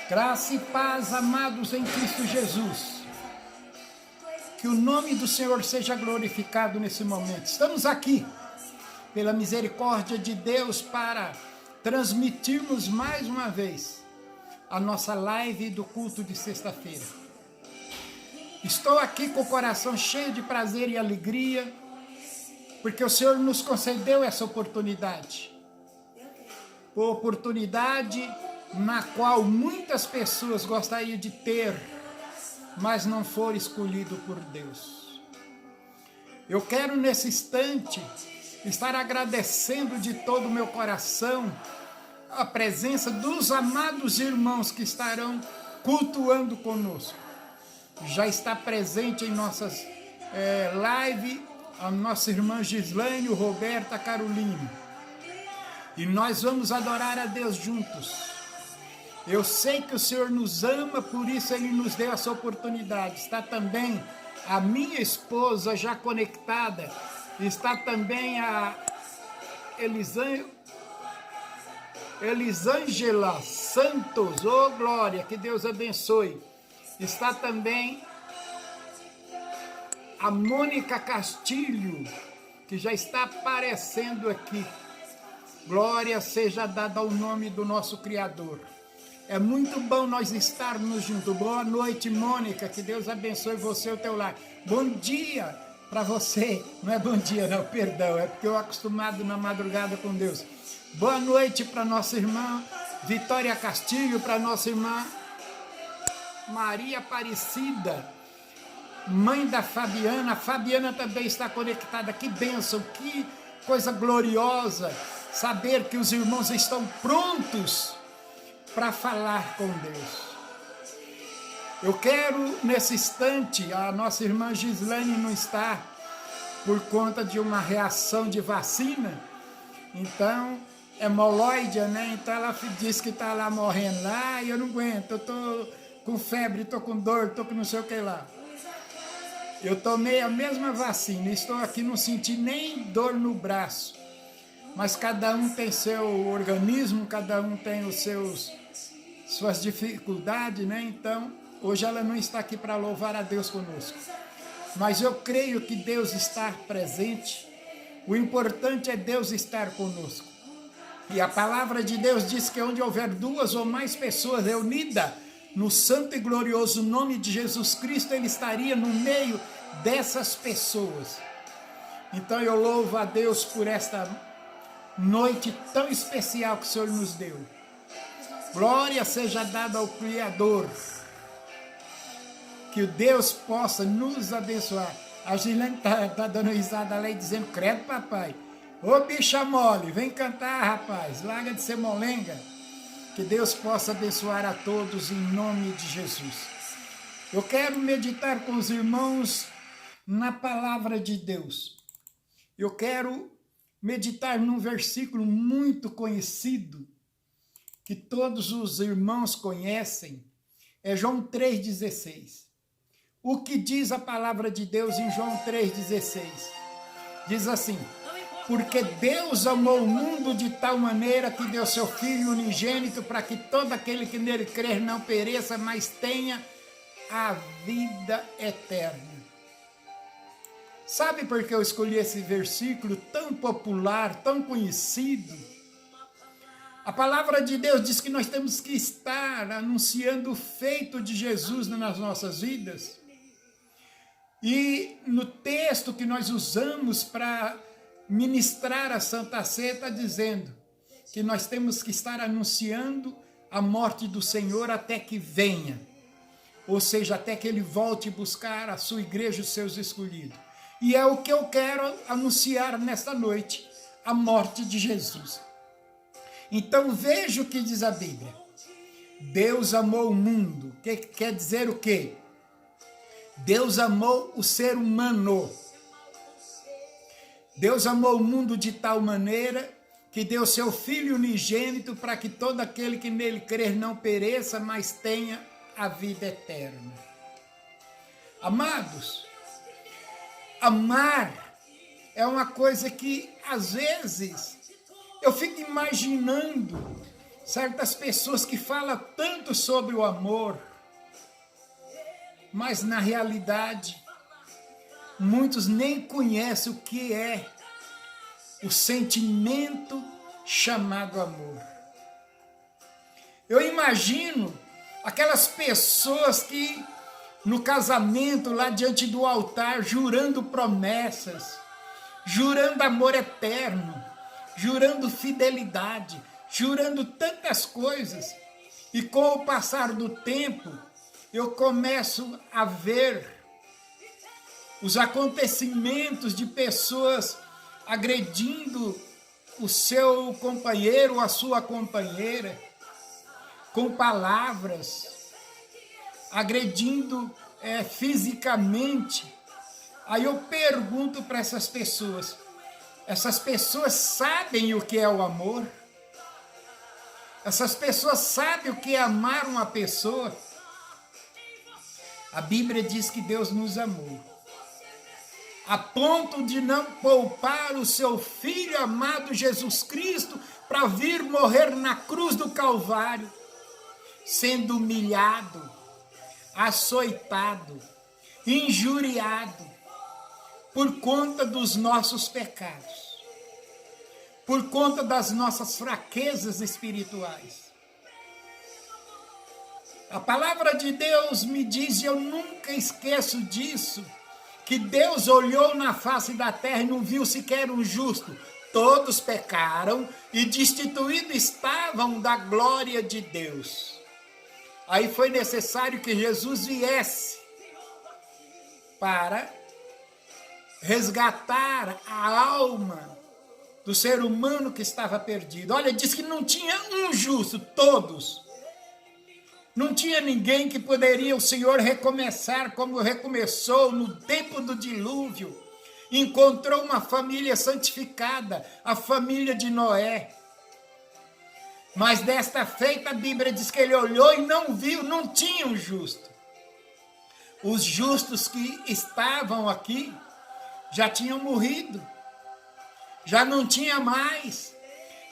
Graça e paz, amados em Cristo Jesus. Que o nome do Senhor seja glorificado nesse momento. Estamos aqui, pela misericórdia de Deus, para transmitirmos mais uma vez a nossa live do culto de sexta-feira. Estou aqui com o coração cheio de prazer e alegria, porque o Senhor nos concedeu essa oportunidade. Oportunidade na qual muitas pessoas gostariam de ter, mas não foram escolhidos por Deus. Eu quero nesse instante estar agradecendo de todo o meu coração a presença dos amados irmãos que estarão cultuando conosco. Já está presente em nossas lives a nossa irmã Gislaine, Roberta, Carolina. E nós vamos adorar a Deus juntos. Eu sei que o Senhor nos ama, por isso Ele nos deu essa oportunidade. Está também a minha esposa já conectada. Está também a Elisângela Santos. Oh, glória, que Deus abençoe. Está também a Mônica Castilho, que já está aparecendo aqui. Glória seja dada ao nome do nosso Criador. É muito bom nós estarmos juntos. Boa noite, Mônica, que Deus abençoe você e o teu lar. Bom dia para você. Não é bom dia, não, perdão, é porque eu acostumado na madrugada com Deus. Boa noite para nossa irmã Vitória Castilho, para nossa irmã Maria Aparecida, mãe da Fabiana. A Fabiana também está conectada. Que bênção, que coisa gloriosa saber que os irmãos estão prontos para falar com Deus. Eu quero, nesse instante, a nossa irmã Gislaine não está por conta de uma reação de vacina, então, hemorroide, né? Então ela disse que está lá morrendo lá e eu não aguento, eu estou com febre, estou com dor, estou com não sei o que lá. Eu tomei a mesma vacina, estou aqui, não senti nem dor no braço, mas cada um tem seu organismo, cada um tem os suas dificuldades, né? Então, hoje ela não está aqui para louvar a Deus conosco. Mas eu creio que Deus está presente. O importante é Deus estar conosco. E a palavra de Deus diz que onde houver duas ou mais pessoas reunidas no santo e glorioso nome de Jesus Cristo, Ele estaria no meio dessas pessoas. Então eu louvo a Deus por esta noite tão especial que o Senhor nos deu. Glória seja dada ao Criador. Que o Deus possa nos abençoar. A Gilene tá dando risada lá e dizendo, credo papai. Ô bicha mole, vem cantar rapaz, larga de ser molenga. Que Deus possa abençoar a todos em nome de Jesus. Eu quero meditar com os irmãos na palavra de Deus. Eu quero meditar num versículo muito conhecido, que todos os irmãos conhecem, é João 3,16. O que diz a palavra de Deus em João 3,16? Diz assim, porque Deus amou o mundo de tal maneira que deu seu Filho unigênito para que todo aquele que nele crer não pereça, mas tenha a vida eterna. Sabe por que eu escolhi esse versículo tão popular, tão conhecido? A palavra de Deus diz que nós temos que estar anunciando o feito de Jesus nas nossas vidas. E no texto que nós usamos para ministrar a Santa Ceia, está dizendo que nós temos que estar anunciando a morte do Senhor até que venha. Ou seja, até que Ele volte buscar a sua igreja, os seus escolhidos. E é o que eu quero anunciar nesta noite, a morte de Jesus. Então veja o que diz a Bíblia. Deus amou o mundo. Que quer dizer o quê? Deus amou o ser humano. Deus amou o mundo de tal maneira que deu seu Filho unigênito para que todo aquele que nele crer não pereça, mas tenha a vida eterna. Amados, amar é uma coisa que às vezes eu fico imaginando certas pessoas que falam tanto sobre o amor, mas na realidade, muitos nem conhecem o que é o sentimento chamado amor. Eu imagino aquelas pessoas que no casamento, lá diante do altar, jurando promessas, jurando amor eterno, jurando fidelidade, jurando tantas coisas. E com o passar do tempo, eu começo a ver os acontecimentos de pessoas agredindo o seu companheiro, a sua companheira, com palavras, agredindo fisicamente. Aí eu pergunto para essas pessoas sabem o que é o amor? Essas pessoas sabem o que é amar uma pessoa? A Bíblia diz que Deus nos amou, a ponto de não poupar o seu Filho amado Jesus Cristo para vir morrer na cruz do Calvário, sendo humilhado, açoitado, injuriado, por conta dos nossos pecados, por conta das nossas fraquezas espirituais. A palavra de Deus me diz, e eu nunca esqueço disso, que Deus olhou na face da terra e não viu sequer um justo. Todos pecaram e destituídos estavam da glória de Deus. Aí foi necessário que Jesus viesse para resgatar a alma do ser humano que estava perdido. Olha, diz que não tinha um justo, todos. Não tinha ninguém que poderia o Senhor recomeçar como recomeçou no tempo do dilúvio. Encontrou uma família santificada, a família de Noé. Mas desta feita a Bíblia diz que ele olhou e não viu, não tinha um justo. Os justos que estavam aqui já tinham morrido, já não tinha mais.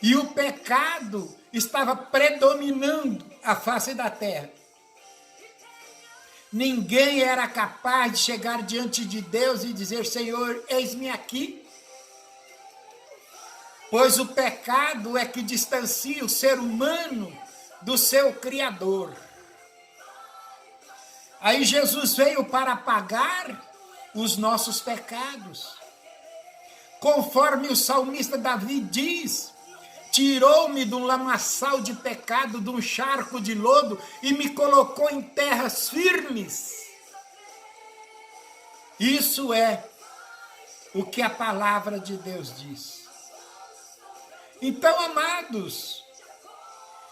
E o pecado estava predominando a face da terra. Ninguém era capaz de chegar diante de Deus e dizer, Senhor, eis-me aqui. Pois o pecado é que distancia o ser humano do seu Criador. Aí Jesus veio para pagar os nossos pecados. Conforme o salmista Davi diz, tirou-me de um lamaçal de pecado, de um charco de lodo, e me colocou em terras firmes. Isso é o que a palavra de Deus diz. Então, amados,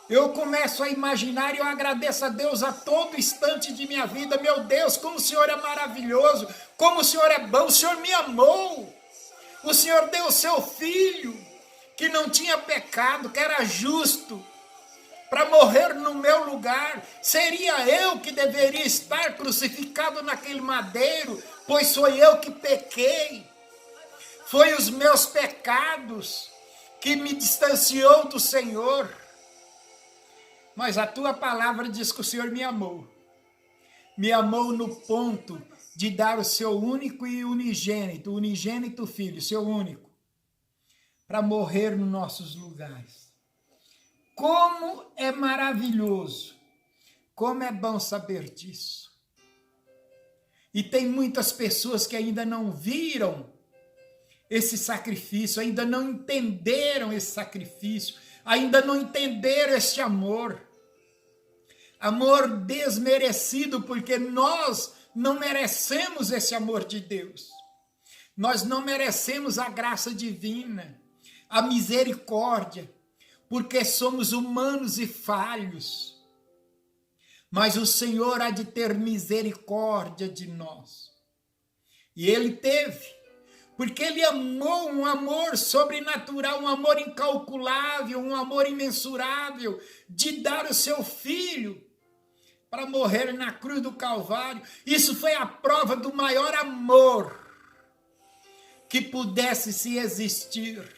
eu começo a imaginar e eu agradeço a Deus a todo instante de minha vida. Meu Deus, como o Senhor é maravilhoso, como o Senhor é bom, o Senhor me amou. O Senhor deu o seu Filho, que não tinha pecado, que era justo, para morrer no meu lugar. Seria eu que deveria estar crucificado naquele madeiro, pois foi eu que pequei. Foi os meus pecados que me distanciou do Senhor. Mas a tua palavra diz que o Senhor me amou. Me amou no ponto de dar o seu único e unigênito Filho, seu único, para morrer nos nossos lugares. Como é maravilhoso, como é bom saber disso. E tem muitas pessoas que ainda não viram esse sacrifício, ainda não entenderam esse sacrifício, ainda não entenderam este amor. Amor desmerecido, porque nós não merecemos esse amor de Deus. Nós não merecemos a graça divina, a misericórdia, porque somos humanos e falhos. Mas o Senhor há de ter misericórdia de nós. E Ele teve, porque Ele amou um amor sobrenatural, um amor incalculável, um amor imensurável, de dar o seu Filho para morrer na cruz do Calvário. Isso foi a prova do maior amor que pudesse se existir.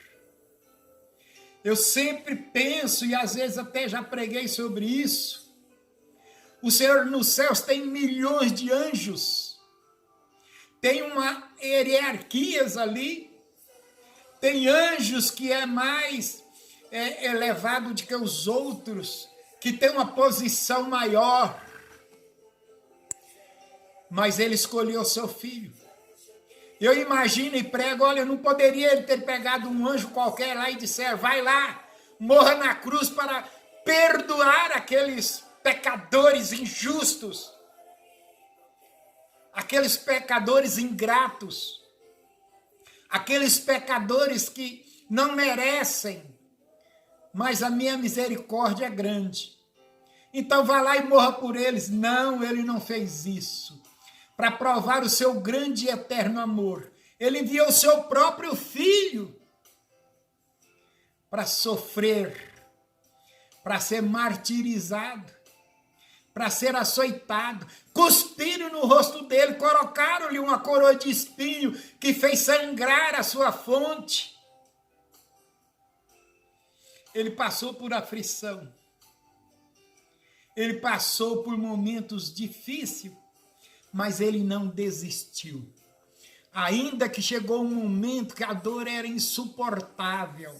Eu sempre penso, e às vezes até já preguei sobre isso, o Senhor nos céus tem milhões de anjos, tem uma hierarquias ali, tem anjos que é mais elevado do que os outros, que tem uma posição maior, mas ele escolheu seu filho. Eu imagino e prego, olha, não poderia ele ter pegado um anjo qualquer lá e disser, vai lá, morra na cruz para perdoar aqueles pecadores injustos, aqueles pecadores ingratos, aqueles pecadores que não merecem, mas a minha misericórdia é grande. Então vá lá e morra por eles. Não, ele não fez isso. Para provar o seu grande e eterno amor, ele enviou o seu próprio filho para sofrer, para ser martirizado, para ser açoitado. Cuspiram no rosto dele, colocaram-lhe uma coroa de espinho que fez sangrar a sua fonte. Ele passou por aflição, ele passou por momentos difíceis, mas ele não desistiu. Ainda que chegou um momento que a dor era insuportável.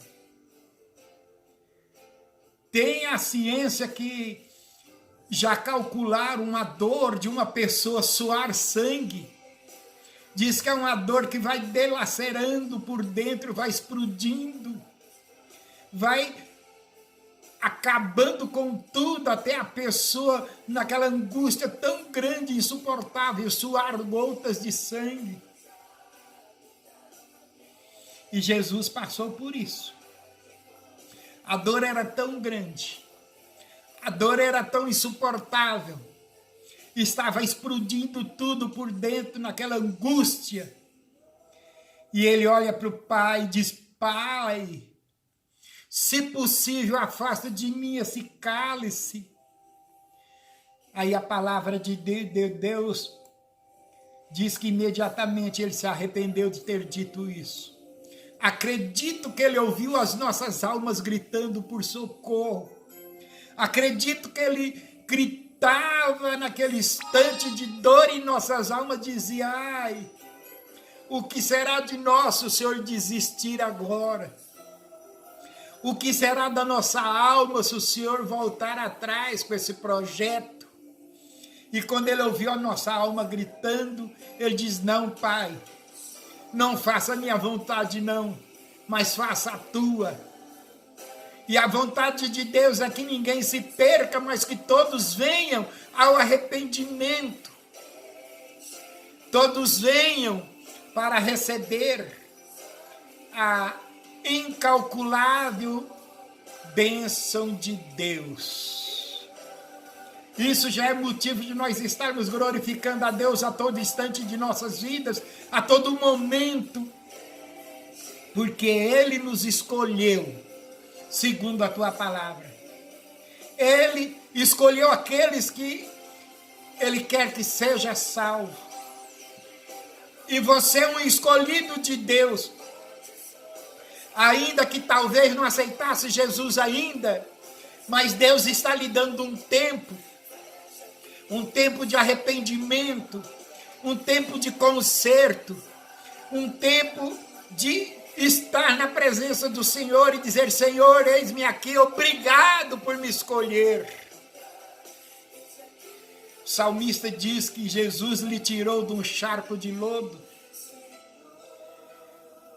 Tem a ciência que já calcularam uma dor de uma pessoa suar sangue. Diz que é uma dor que vai dilacerando por dentro, vai explodindo, vai acabando com tudo, até a pessoa naquela angústia tão grande, insuportável, suar gotas de sangue. E Jesus passou por isso. A dor era tão grande, a dor era tão insuportável, estava explodindo tudo por dentro naquela angústia. E ele olha para o Pai e diz, Pai, se possível, afasta de mim esse cálice. Aí a palavra de Deus diz que imediatamente ele se arrependeu de ter dito isso. Acredito que ele ouviu as nossas almas gritando por socorro. Acredito que ele gritava naquele instante de dor em nossas almas, dizia, ai, o que será de nós se o Senhor desistir agora? O que será da nossa alma se o Senhor voltar atrás com esse projeto? E quando ele ouviu a nossa alma gritando, ele diz, não, Pai, não faça a minha vontade não, mas faça a tua. E a vontade de Deus é que ninguém se perca, mas que todos venham ao arrependimento. Todos venham para receber a incalculável bênção de Deus. Isso já é motivo de nós estarmos glorificando a Deus a todo instante de nossas vidas, a todo momento, porque Ele nos escolheu, segundo a Tua palavra. Ele escolheu aqueles que Ele quer que seja salvo. E você é um escolhido de Deus, ainda que talvez não aceitasse Jesus ainda, mas Deus está lhe dando um tempo de arrependimento, um tempo de conserto, um tempo de estar na presença do Senhor e dizer, Senhor, eis-me aqui, obrigado por me escolher. O salmista diz que Jesus lhe tirou de um charco de lodo,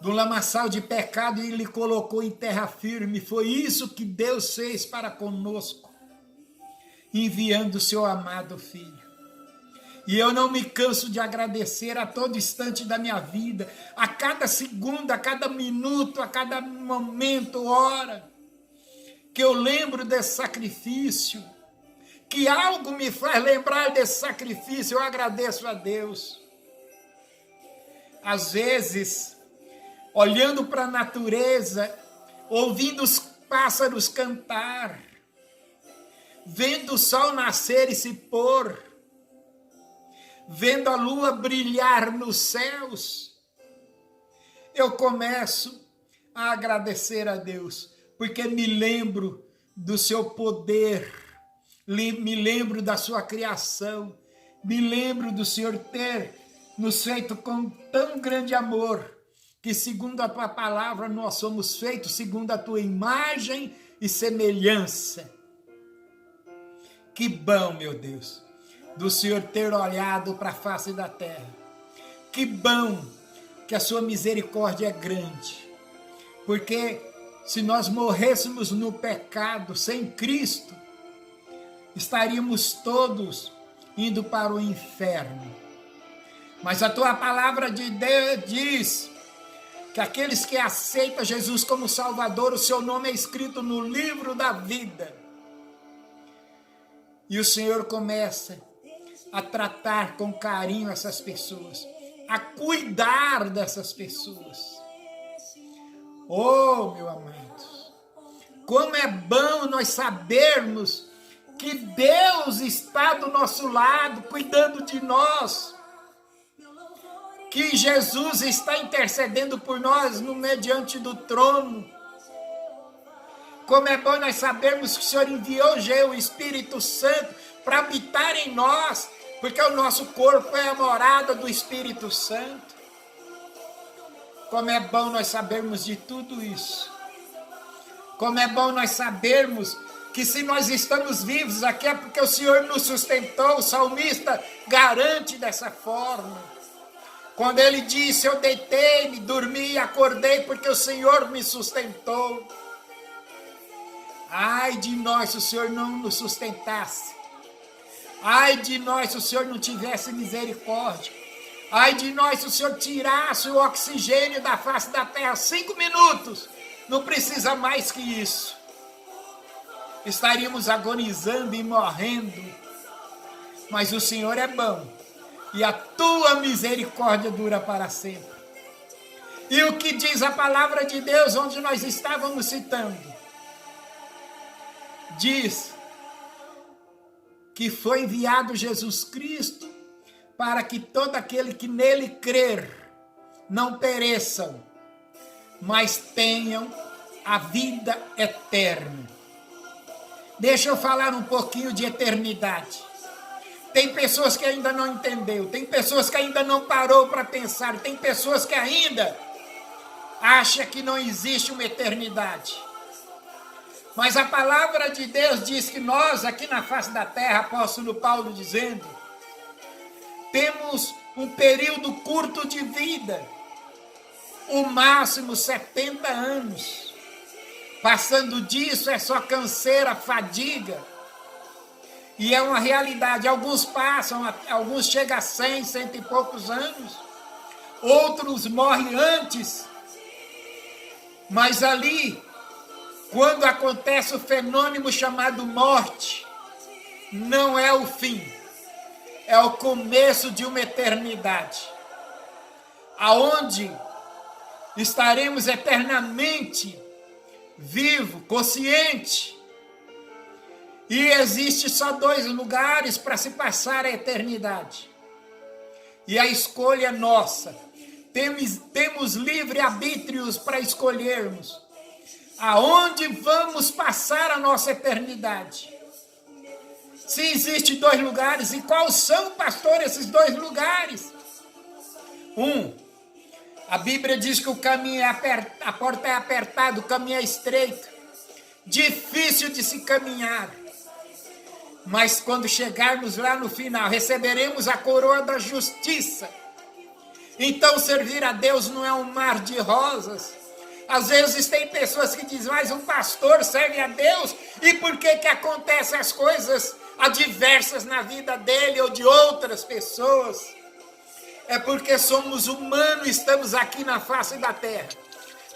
do lamaçal de pecado, e lhe colocou em terra firme. Foi isso que Deus fez para conosco, enviando o seu amado Filho. E eu não me canso de agradecer a todo instante da minha vida, a cada segundo, a cada minuto, a cada momento, hora, que eu lembro desse sacrifício, que algo me faz lembrar desse sacrifício, eu agradeço a Deus. Às vezes, olhando para a natureza, ouvindo os pássaros cantar, vendo o sol nascer e se pôr, vendo a lua brilhar nos céus, eu começo a agradecer a Deus, porque me lembro do seu poder, me lembro da sua criação, me lembro do Senhor ter nos feito com tão grande amor, que segundo a tua palavra nós somos feitos segundo a tua imagem e semelhança. Que bom, meu Deus, do Senhor ter olhado para a face da terra. Que bom que a sua misericórdia é grande, porque se nós morrêssemos no pecado sem Cristo, estaríamos todos indo para o inferno. Mas a tua palavra de Deus diz que aqueles que aceitam Jesus como Salvador, o seu nome é escrito no livro da vida. E o Senhor começa a tratar com carinho essas pessoas, a cuidar dessas pessoas. Oh, meu amado, como é bom nós sabermos que Deus está do nosso lado, cuidando de nós, que Jesus está intercedendo por nós no mediante do trono. Como é bom nós sabermos que o Senhor enviou o Espírito Santo para habitar em nós, porque o nosso corpo é a morada do Espírito Santo. Como é bom nós sabermos de tudo isso. Como é bom nós sabermos que se nós estamos vivos aqui é porque o Senhor nos sustentou. O salmista garante dessa forma. Quando ele disse, eu deitei-me, dormi e acordei porque o Senhor me sustentou. Ai de nós se o Senhor não nos sustentasse. Ai de nós se o Senhor não tivesse misericórdia. Ai de nós se o Senhor tirasse o oxigênio da face da terra 5 minutos. Não precisa mais que isso. Estaríamos agonizando e morrendo. Mas o Senhor é bom. E a tua misericórdia dura para sempre. E o que diz a palavra de Deus, onde nós estávamos citando? Diz que foi enviado Jesus Cristo para que todo aquele que nele crer não pereçam, mas tenham a vida eterna. Deixa eu falar um pouquinho de eternidade. Tem pessoas que ainda não entendeu, tem pessoas que ainda não parou para pensar, tem pessoas que ainda acham que não existe uma eternidade. Mas a palavra de Deus diz que nós, aqui na face da terra, apóstolo Paulo dizendo, temos um período curto de vida, o máximo 70 anos. Passando disso é só canseira, fadiga. E é uma realidade. Alguns passam, alguns chegam a 100, 100 e poucos anos. Outros morrem antes. Mas ali, quando acontece o fenômeno chamado morte, não é o fim. É o começo de uma eternidade. Aonde estaremos eternamente vivo, consciente. E existe só 2 lugares para se passar a eternidade. E a escolha é nossa. Temos livre-arbítrios para escolhermos aonde vamos passar a nossa eternidade. Se existem 2 lugares, e quais são, pastor, esses 2 lugares? A Bíblia diz que o caminho a porta é apertada, o caminho é estreito, difícil de se caminhar. Mas quando chegarmos lá no final, receberemos a coroa da justiça. Então servir a Deus não é um mar de rosas. Às vezes tem pessoas que dizem, mas um pastor serve a Deus, e por que acontecem as coisas adversas na vida dele ou de outras pessoas? É porque somos humanos, estamos aqui na face da terra.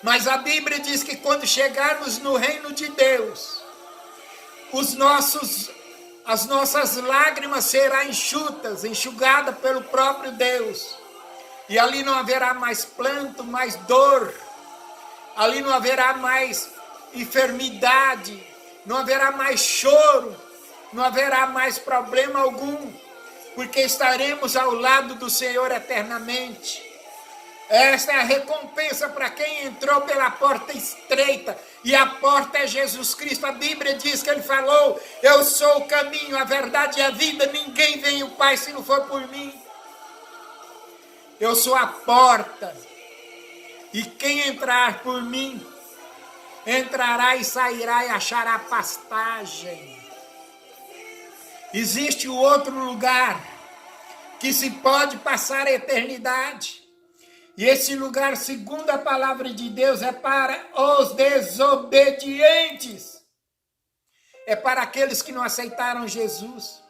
Mas a Bíblia diz que quando chegarmos no reino de Deus, as nossas lágrimas serão enxugadas pelo próprio Deus. E ali não haverá mais pranto, mais dor. Ali não haverá mais enfermidade, não haverá mais choro, não haverá mais problema algum, porque estaremos ao lado do Senhor eternamente. Esta é a recompensa para quem entrou pela porta estreita. E a porta é Jesus Cristo. A Bíblia diz que ele falou: eu sou o caminho, a verdade e a vida. Ninguém vem ao Pai se não for por mim. Eu sou a porta. E quem entrar por mim, entrará e sairá e achará pastagem. Existe o outro lugar que se pode passar a eternidade. E esse lugar, segundo a palavra de Deus, é para os desobedientes. É para aqueles que não aceitaram Jesus.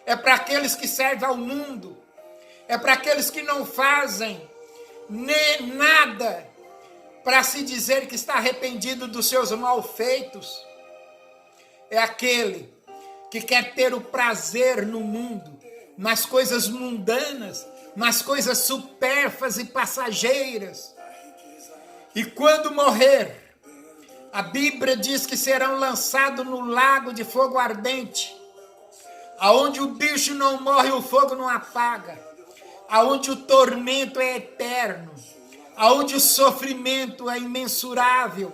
É para aqueles que servem ao mundo. É para aqueles que não fazem nem nada para se dizer que está arrependido dos seus malfeitos. É aquele que quer ter o prazer no mundo, nas coisas mundanas, nas coisas supérfluas e passageiras. E quando morrer, a Bíblia diz que serão lançados no lago de fogo ardente, aonde o bicho não morre e o fogo não apaga, aonde o tormento é eterno, aonde o sofrimento é imensurável,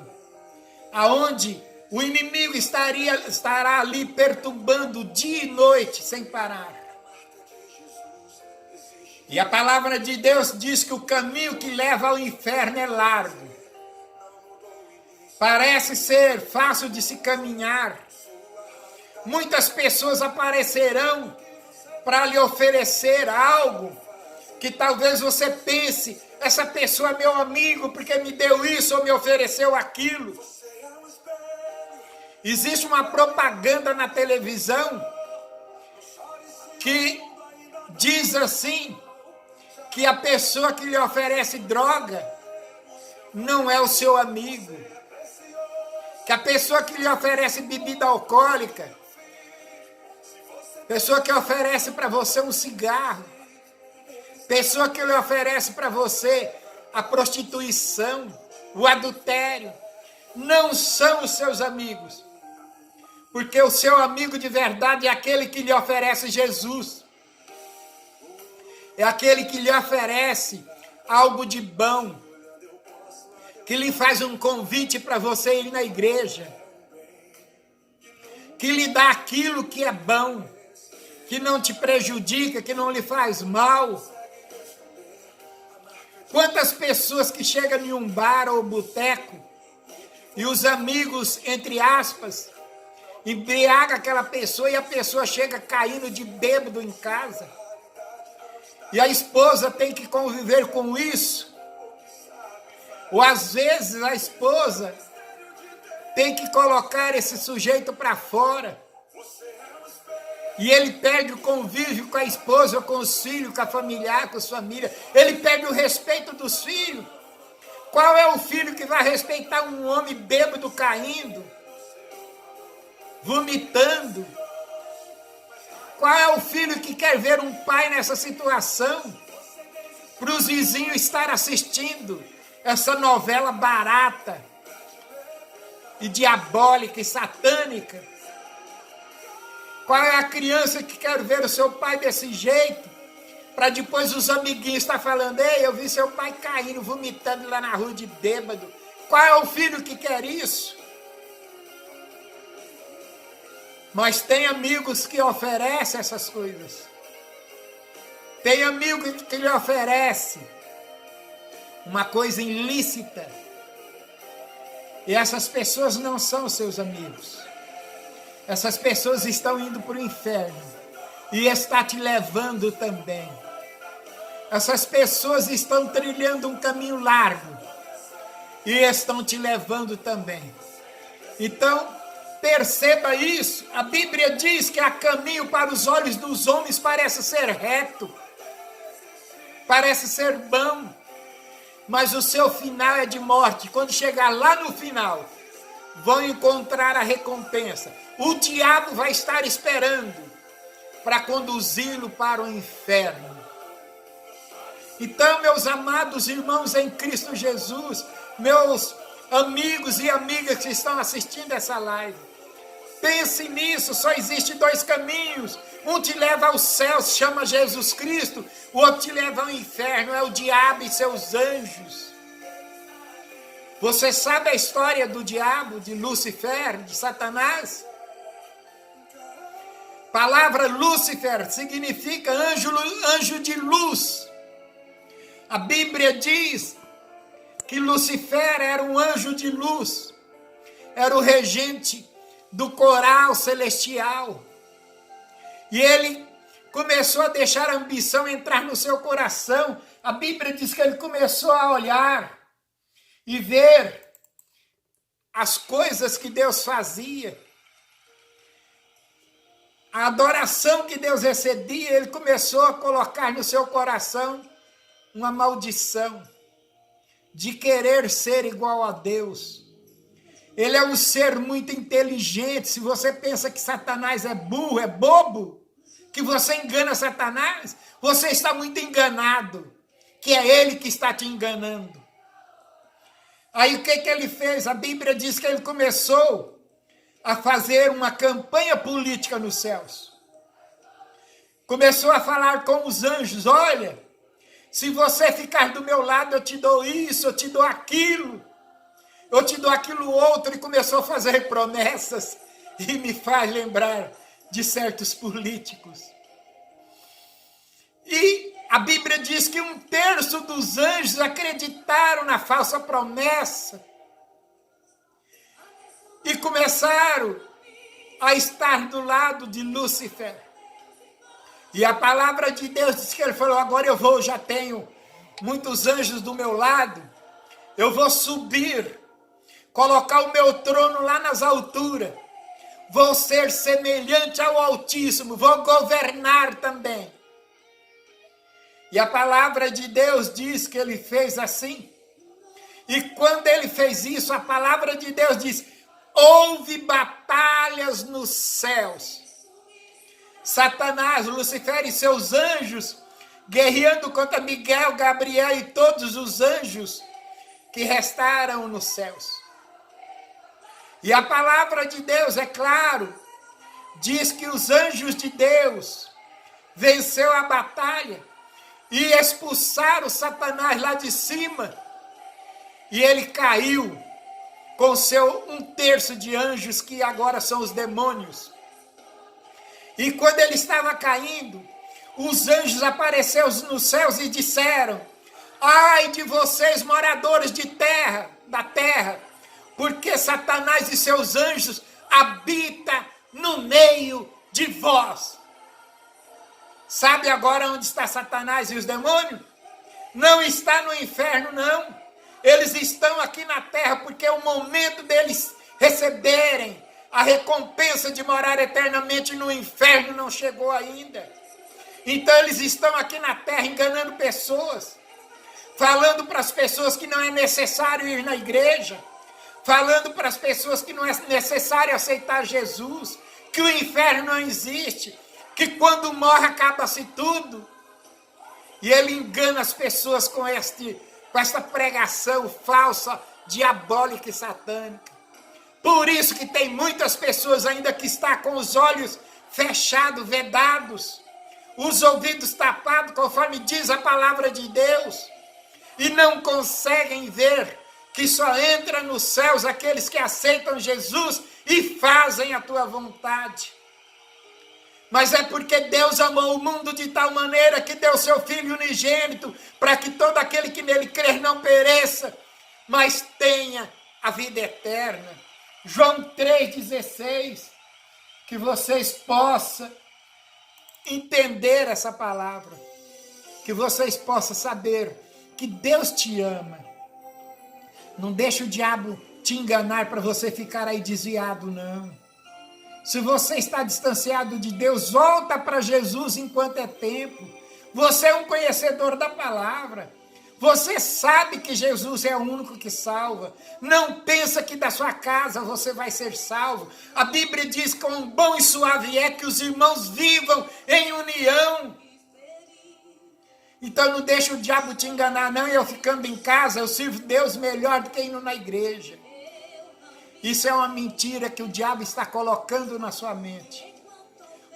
aonde o inimigo estará ali perturbando dia e noite sem parar. E a palavra de Deus diz que o caminho que leva ao inferno é largo. Parece ser fácil de se caminhar. Muitas pessoas aparecerão para lhe oferecer algo que talvez você pense: essa pessoa é meu amigo porque me deu isso ou me ofereceu aquilo. Existe uma propaganda na televisão que diz assim, que a pessoa que lhe oferece droga não é o seu amigo. Que a pessoa que lhe oferece bebida alcoólica, pessoa que oferece para você um cigarro, pessoa que lhe oferece para você a prostituição, o adultério, não são os seus amigos. Porque o seu amigo de verdade é aquele que lhe oferece Jesus. É aquele que lhe oferece algo de bom, que lhe faz um convite para você ir na igreja, que lhe dá aquilo que é bom, que não te prejudica, que não lhe faz mal. Quantas pessoas que chegam em um bar ou boteco e os amigos, entre aspas, embriaga aquela pessoa e a pessoa chega caindo de bêbado em casa. E a esposa tem que conviver com isso. Ou às vezes a esposa tem que colocar esse sujeito para fora. E ele perde o convívio com a esposa, com os filhos, com a familiar, com a família. Ele perde o respeito dos filhos. Qual é o filho que vai respeitar um homem bêbado caindo, vomitando? Qual é o filho que quer ver um pai nessa situação? Para os vizinhos estar assistindo essa novela barata e diabólica e satânica. Qual é a criança que quer ver o seu pai desse jeito? Para depois os amiguinhos estar falando: ei, eu vi seu pai caindo, vomitando lá na rua de bêbado. Qual é o filho que quer isso? Mas tem amigos que oferecem essas coisas. Tem amigo que lhe oferece uma coisa ilícita. E essas pessoas não são seus amigos. Essas pessoas estão indo para o inferno. E está te levando também. Essas pessoas estão trilhando um caminho largo. E estão te levando também. Então, perceba isso. A Bíblia diz que há caminho para os olhos dos homens parece ser reto. Parece ser bom. Mas o seu final é de morte. Quando chegar lá no final, vão encontrar a recompensa. O diabo vai estar esperando para conduzi-lo para o inferno. Então, meus amados irmãos em Cristo Jesus, meus amigos e amigas que estão assistindo essa live, Pense nisso, só existe dois caminhos. Um te leva ao céu, se chama Jesus Cristo. O outro te leva ao inferno, é o diabo e seus anjos. Você sabe a história do diabo, de Lúcifer, de Satanás? A palavra Lúcifer significa anjo de luz. A Bíblia diz que Lúcifer era um anjo de luz. Era o regente do coral celestial. E ele começou a deixar a ambição entrar no seu coração. A Bíblia diz que ele começou a olhar e ver as coisas que Deus fazia. A adoração que Deus recebia, ele começou a colocar no seu coração uma maldição de querer ser igual a Deus. Ele é um ser muito inteligente. Se você pensa que Satanás é burro, é bobo, que você engana Satanás, você está muito enganado, que é ele que está te enganando. Aí o que ele fez? A Bíblia diz que ele começou a fazer uma campanha política nos céus. Começou a falar com os anjos: olha, se você ficar do meu lado, eu te dou isso, eu te dou aquilo. Eu te dou aquilo outro. E começou a fazer promessas e me faz lembrar de certos políticos. E a Bíblia diz que 1/3 dos anjos acreditaram na falsa promessa e começaram a estar do lado de Lúcifer. E a palavra de Deus diz que ele falou: agora eu já tenho muitos anjos do meu lado, eu vou subir, colocar o meu trono lá nas alturas, vou ser semelhante ao Altíssimo, vou governar também. E a palavra de Deus diz que ele fez assim. E quando ele fez isso, a palavra de Deus diz: houve batalhas nos céus. Satanás, Lúcifer e seus anjos, guerreando contra Miguel, Gabriel e todos os anjos que restaram nos céus. E a palavra de Deus, é claro, diz que os anjos de Deus venceu a batalha e expulsaram Satanás lá de cima. E ele caiu com seu 1/3 de anjos, que agora são os demônios. E quando ele estava caindo, os anjos apareceram nos céus e disseram: ai de vocês, moradores da terra, porque Satanás e seus anjos habitam no meio de vós. Sabe agora onde está Satanás e os demônios? Não está no inferno, não. Eles estão aqui na terra, porque o momento deles receberem a recompensa de morar eternamente no inferno não chegou ainda. Então eles estão aqui na terra enganando pessoas, falando para as pessoas que não é necessário ir na igreja, falando para as pessoas que não é necessário aceitar Jesus, que o inferno não existe, que quando morre acaba-se tudo. E ele engana as pessoas com esta pregação falsa, diabólica e satânica. Por isso que tem muitas pessoas ainda que estão com os olhos fechados, vedados, os ouvidos tapados, conforme diz a palavra de Deus, e não conseguem ver que só entra nos céus aqueles que aceitam Jesus e fazem a tua vontade. Mas é porque Deus amou o mundo de tal maneira que deu seu Filho unigênito, para que todo aquele que nele crer não pereça, mas tenha a vida eterna. João 3,16, que vocês possam entender essa palavra, que vocês possam saber que Deus te ama. Não deixa o diabo te enganar para você ficar aí desviado, não. Se você está distanciado de Deus, volta para Jesus enquanto é tempo. Você é um conhecedor da palavra. Você sabe que Jesus é o único que salva. Não pensa que da sua casa você vai ser salvo. A Bíblia diz que quão bom e suave é que os irmãos vivam em união. Então não deixa o diabo te enganar, não. Eu ficando em casa, eu sirvo Deus melhor do que indo na igreja. Isso é uma mentira que o diabo está colocando na sua mente.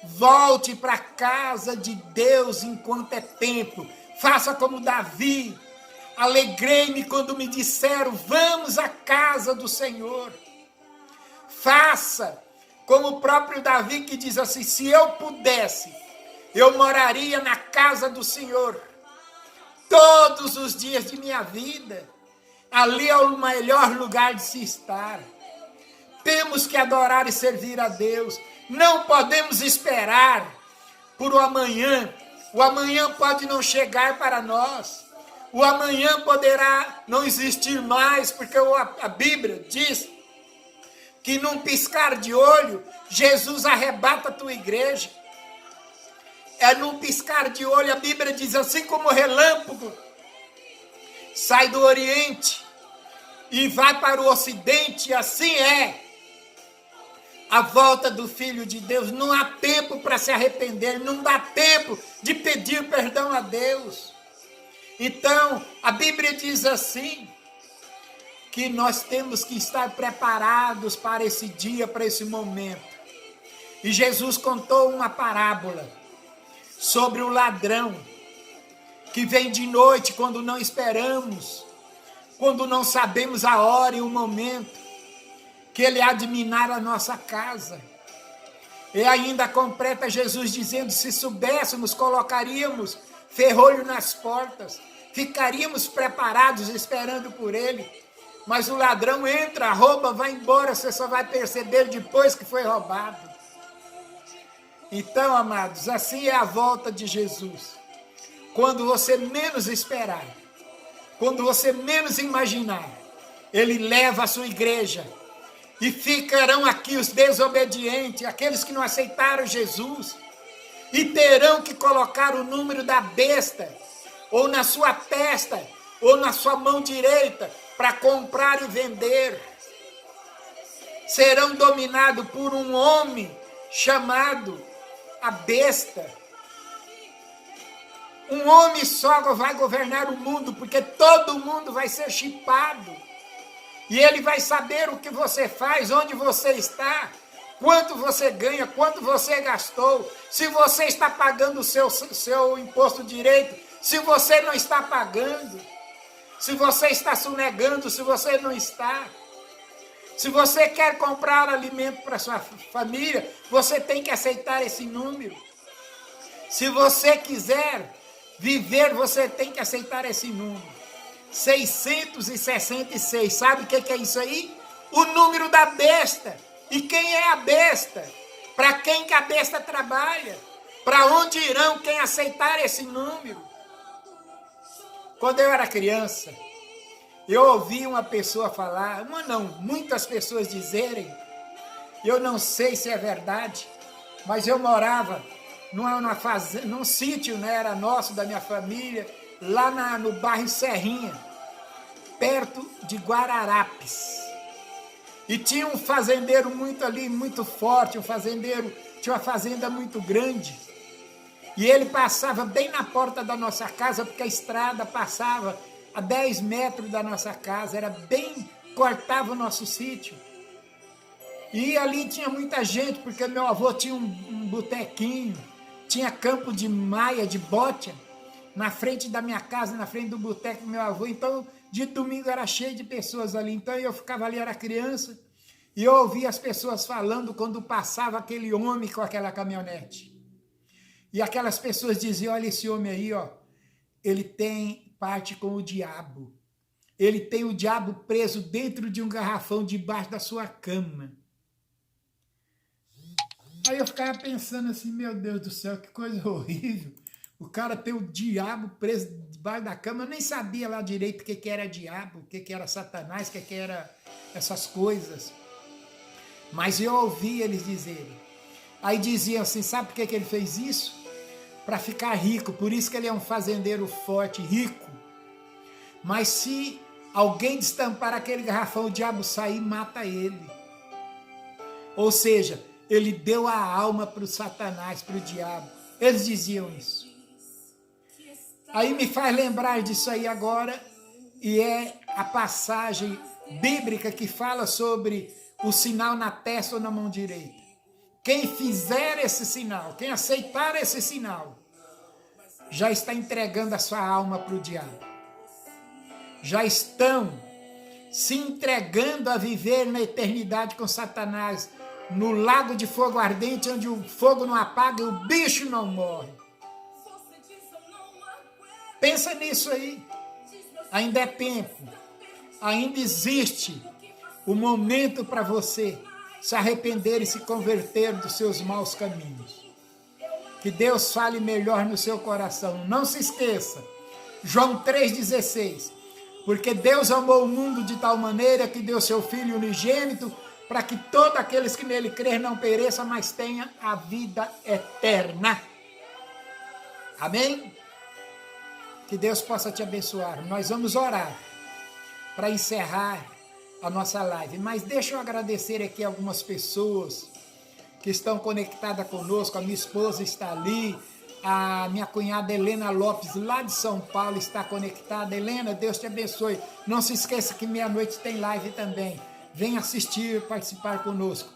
Volte para a casa de Deus enquanto é tempo. Faça como Davi. Alegrei-me quando me disseram, vamos à casa do Senhor. Faça como o próprio Davi que diz assim, se eu pudesse, eu moraria na casa do Senhor todos os dias de minha vida. Ali é o melhor lugar de se estar. Temos que adorar e servir a Deus. Não podemos esperar por o amanhã. O amanhã pode não chegar para nós. O amanhã poderá não existir mais, porque a Bíblia diz que num piscar de olho, Jesus arrebata a tua igreja. É num piscar de olho, a Bíblia diz assim como o relâmpago sai do Oriente e vai para o Ocidente, assim é a volta do Filho de Deus. Não há tempo para se arrepender, não dá tempo de pedir perdão a Deus. Então, a Bíblia diz assim, que nós temos que estar preparados para esse dia, para esse momento. E Jesus contou uma parábola sobre o ladrão que vem de noite quando não esperamos, quando não sabemos a hora e o momento, que ele há de minar a nossa casa. E ainda completa Jesus dizendo, se soubéssemos, colocaríamos ferrolho nas portas, ficaríamos preparados esperando por ele. Mas o ladrão entra, rouba, vai embora, você só vai perceber depois que foi roubado. Então, amados, assim é a volta de Jesus. Quando você menos esperar, quando você menos imaginar, ele leva a sua igreja e ficarão aqui os desobedientes, aqueles que não aceitaram Jesus, e terão que colocar o número da besta, ou na sua testa, ou na sua mão direita, para comprar e vender. Serão dominados por um homem chamado a besta. Um homem só vai governar o mundo, porque todo mundo vai ser chipado. E ele vai saber o que você faz, onde você está, quanto você ganha, quanto você gastou, se você está pagando o seu imposto direito, se você não está pagando, se você está sonegando, se você não está. Se você quer comprar alimento para sua família, você tem que aceitar esse número. Se você quiser viver, você tem que aceitar esse número. 666, sabe o que é isso aí? O número da besta. E quem é a besta? Para quem que a besta trabalha? Para onde irão quem aceitar esse número? Quando eu era criança, eu ouvi uma pessoa falar, muitas pessoas dizerem, eu não sei se é verdade, mas eu morava num sítio, né, era nosso, da minha família, lá no bairro Serrinha, perto de Guararapes. E tinha um fazendeiro muito forte, tinha uma fazenda muito grande. E ele passava bem na porta da nossa casa, porque a estrada passava a 10 metros da nossa casa, cortava o nosso sítio. E ali tinha muita gente, porque meu avô tinha um botequinho, tinha campo de maia, de botia, na frente da minha casa, na frente do boteco do meu avô. Então, de domingo era cheio de pessoas ali. Então, eu ficava ali, era criança, e eu ouvia as pessoas falando quando passava aquele homem com aquela caminhonete. E aquelas pessoas diziam, olha esse homem aí, ó, ele tem parte com o diabo. Ele tem o diabo preso dentro de um garrafão debaixo da sua cama. Aí eu ficava pensando assim, meu Deus do céu, que coisa horrível. O cara tem o diabo preso debaixo da cama. Eu nem sabia lá direito o que era diabo, o que era Satanás, o que era essas coisas. Mas eu ouvi eles dizerem. Aí diziam assim, sabe por que ele fez isso? Para ficar rico, por isso que ele é um fazendeiro forte, rico. Mas se alguém destampar aquele garrafão, o diabo sair e mata ele. Ou seja, ele deu a alma para o Satanás, para o diabo. Eles diziam isso. Aí me faz lembrar disso aí agora, e é a passagem bíblica que fala sobre o sinal na testa ou na mão direita. Quem fizer esse sinal, quem aceitar esse sinal, já está entregando a sua alma para o diabo. Já estão se entregando a viver na eternidade com Satanás, no lago de fogo ardente, onde o fogo não apaga e o bicho não morre. Pensa nisso aí. Ainda é tempo. Ainda existe o momento para você se arrepender e se converter dos seus maus caminhos. Que Deus fale melhor no seu coração. Não se esqueça. João 3,16. Porque Deus amou o mundo de tal maneira que deu seu Filho unigênito, para que todos aqueles que nele crer não pereçam, mas tenham a vida eterna. Amém? Que Deus possa te abençoar. Nós vamos orar para encerrar a nossa live. Mas deixa eu agradecer aqui algumas pessoas que estão conectadas conosco. A minha esposa está ali. A minha cunhada Helena Lopes, lá de São Paulo, está conectada. Helena, Deus te abençoe. Não se esqueça que meia-noite tem live também. Venha assistir, participar conosco.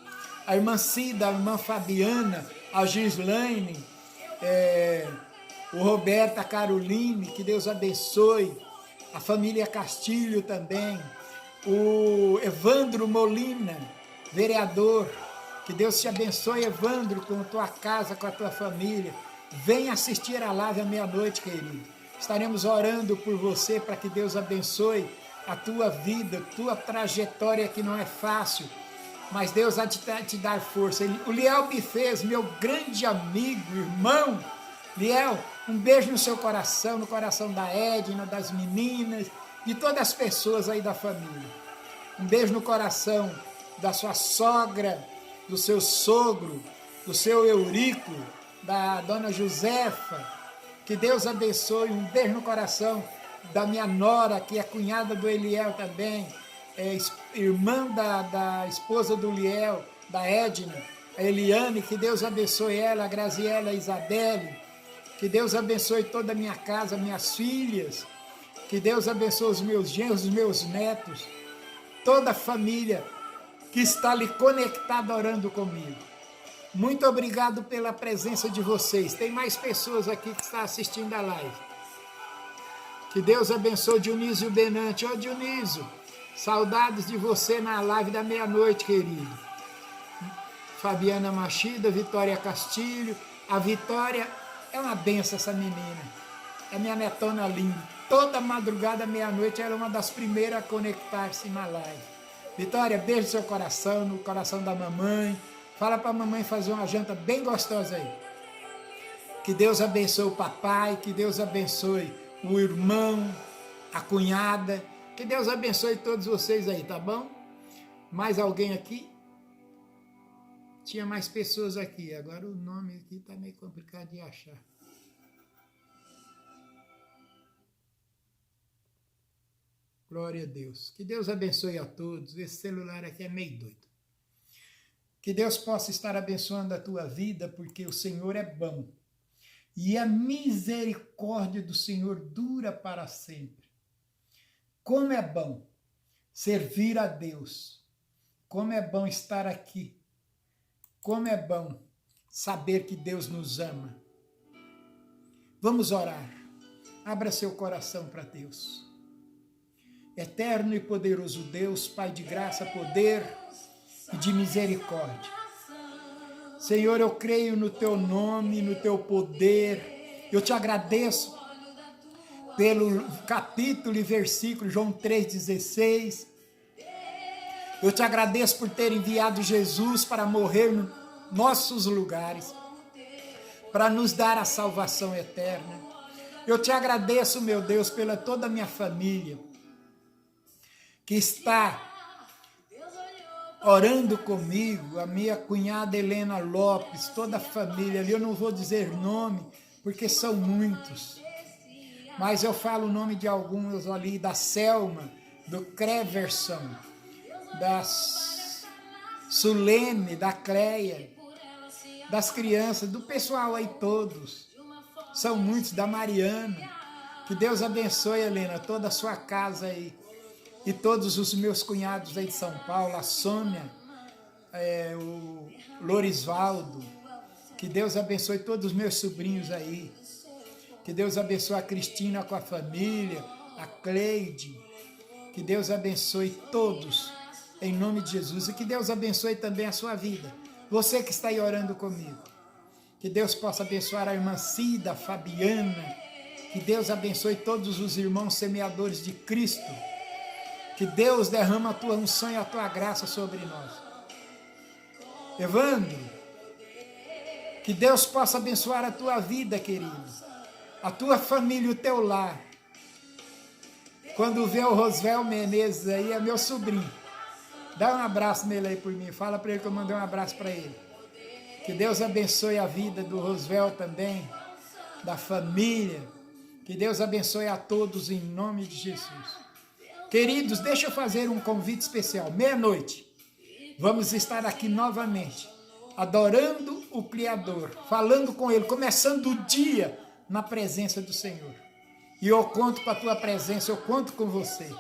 A irmã Cida, a irmã Fabiana, a Gislaine, o Roberto, a Caroline, que Deus abençoe. A família Castilho também. O Evandro Molina, vereador. Que Deus te abençoe, Evandro, com a tua casa, com a tua família. Venha assistir a live à meia-noite, querido. Estaremos orando por você para que Deus abençoe a tua vida, tua trajetória, que não é fácil, mas Deus há de te dar força. O Liel me fez, meu grande amigo, irmão. Liel, um beijo no seu coração, no coração da Edna, das meninas, de todas as pessoas aí da família. Um beijo no coração da sua sogra, do seu sogro, do seu Eurico, da dona Josefa. Que Deus abençoe. Um beijo no coração da minha nora, que é cunhada do Eliel também, irmã da esposa do Liel, da Edna, a Eliane. Que Deus abençoe ela, a Graziela, a Isabelle. Que Deus abençoe toda a minha casa, minhas filhas. Que Deus abençoe os meus genros, os meus netos, toda a família que está ali conectada orando comigo. Muito obrigado pela presença de vocês. Tem mais pessoas aqui que estão assistindo a live. Que Deus abençoe Dionísio Benante. Ô Dionísio, saudades de você na live da meia-noite, querido. Fabiana Machida, Vitória Castilho. A Vitória é uma benção, essa menina. É minha netona linda. Toda madrugada, meia-noite, ela é uma das primeiras a conectar-se na live. Vitória, beijo no seu coração, no coração da mamãe. Fala para a mamãe fazer uma janta bem gostosa aí. Que Deus abençoe o papai, que Deus abençoe o irmão, a cunhada. Que Deus abençoe todos vocês aí, tá bom? Mais alguém aqui? Tinha mais pessoas aqui, agora o nome aqui tá meio complicado de achar. Glória a Deus. Que Deus abençoe a todos. Esse celular aqui é meio doido. Que Deus possa estar abençoando a tua vida, porque o Senhor é bom. E a misericórdia do Senhor dura para sempre. Como é bom servir a Deus. Como é bom estar aqui. Como é bom saber que Deus nos ama. Vamos orar. Abra seu coração para Deus. Eterno e poderoso Deus, Pai de graça, poder e de misericórdia. Senhor, eu creio no teu nome, no teu poder. Eu te agradeço pelo capítulo e versículo João 3,16. Eu te agradeço por ter enviado Jesus para morrer nos nossos lugares, para nos dar a salvação eterna. Eu te agradeço, meu Deus, pela toda a minha família que está orando comigo, a minha cunhada Helena Lopes, toda a família ali. Eu não vou dizer nome, porque são muitos, mas eu falo o nome de alguns ali, da Selma, do Creverson, da Sulene, da Cleia, das crianças, do pessoal aí todos, são muitos, da Mariana. Que Deus abençoe, Helena, toda a sua casa aí, e todos os meus cunhados aí de São Paulo, a Sônia, o Lorisvaldo, que Deus abençoe todos os meus sobrinhos aí, que Deus abençoe a Cristina com a família, a Cleide, que Deus abençoe todos, em nome de Jesus, e que Deus abençoe também a sua vida, você que está aí orando comigo, que Deus possa abençoar a irmã Cida, a Fabiana, que Deus abençoe todos os irmãos semeadores de Cristo, que Deus derrama a tua unção e a tua graça sobre nós. Evandro, que Deus possa abençoar a tua vida, querido, a tua família, o teu lar. Quando vê o Rosvel Menezes aí, é meu sobrinho. Dá um abraço nele aí por mim, fala para ele que eu mandei um abraço para ele. Que Deus abençoe a vida do Rosvel também, da família. Que Deus abençoe a todos em nome de Jesus. Queridos, deixa eu fazer um convite especial. Meia-noite, vamos estar aqui novamente, adorando o Criador, falando com Ele, começando o dia na presença do Senhor. E eu conto com a tua presença, eu conto com você.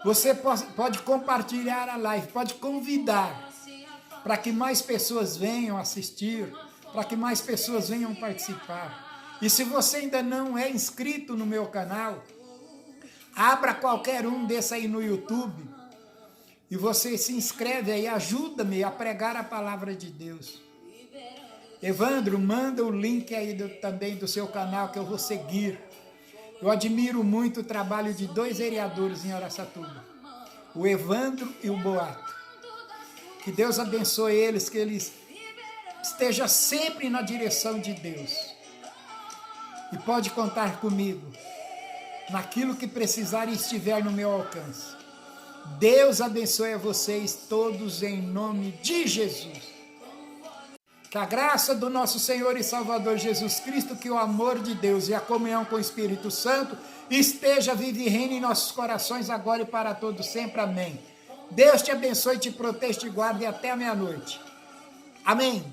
Você pode compartilhar a live, pode convidar para que mais pessoas venham assistir, para que mais pessoas venham participar. E se você ainda não é inscrito no meu canal, abra qualquer um desse aí no YouTube e você se inscreve aí, ajuda-me a pregar a palavra de Deus. Evandro, manda o link aí também do seu canal que eu vou seguir. Eu admiro muito o trabalho de 2 vereadores em Araçatuba, o Evandro e o Boato. Que Deus abençoe eles, que eles estejam sempre na direção de Deus. E pode contar comigo naquilo que precisar e estiver no meu alcance. Deus abençoe a vocês todos em nome de Jesus. Que a graça do nosso Senhor e Salvador Jesus Cristo, que o amor de Deus e a comunhão com o Espírito Santo esteja, vive e reine em nossos corações agora e para todos sempre. Amém. Deus te abençoe, te proteja, te guarde e até a meia-noite. Amém.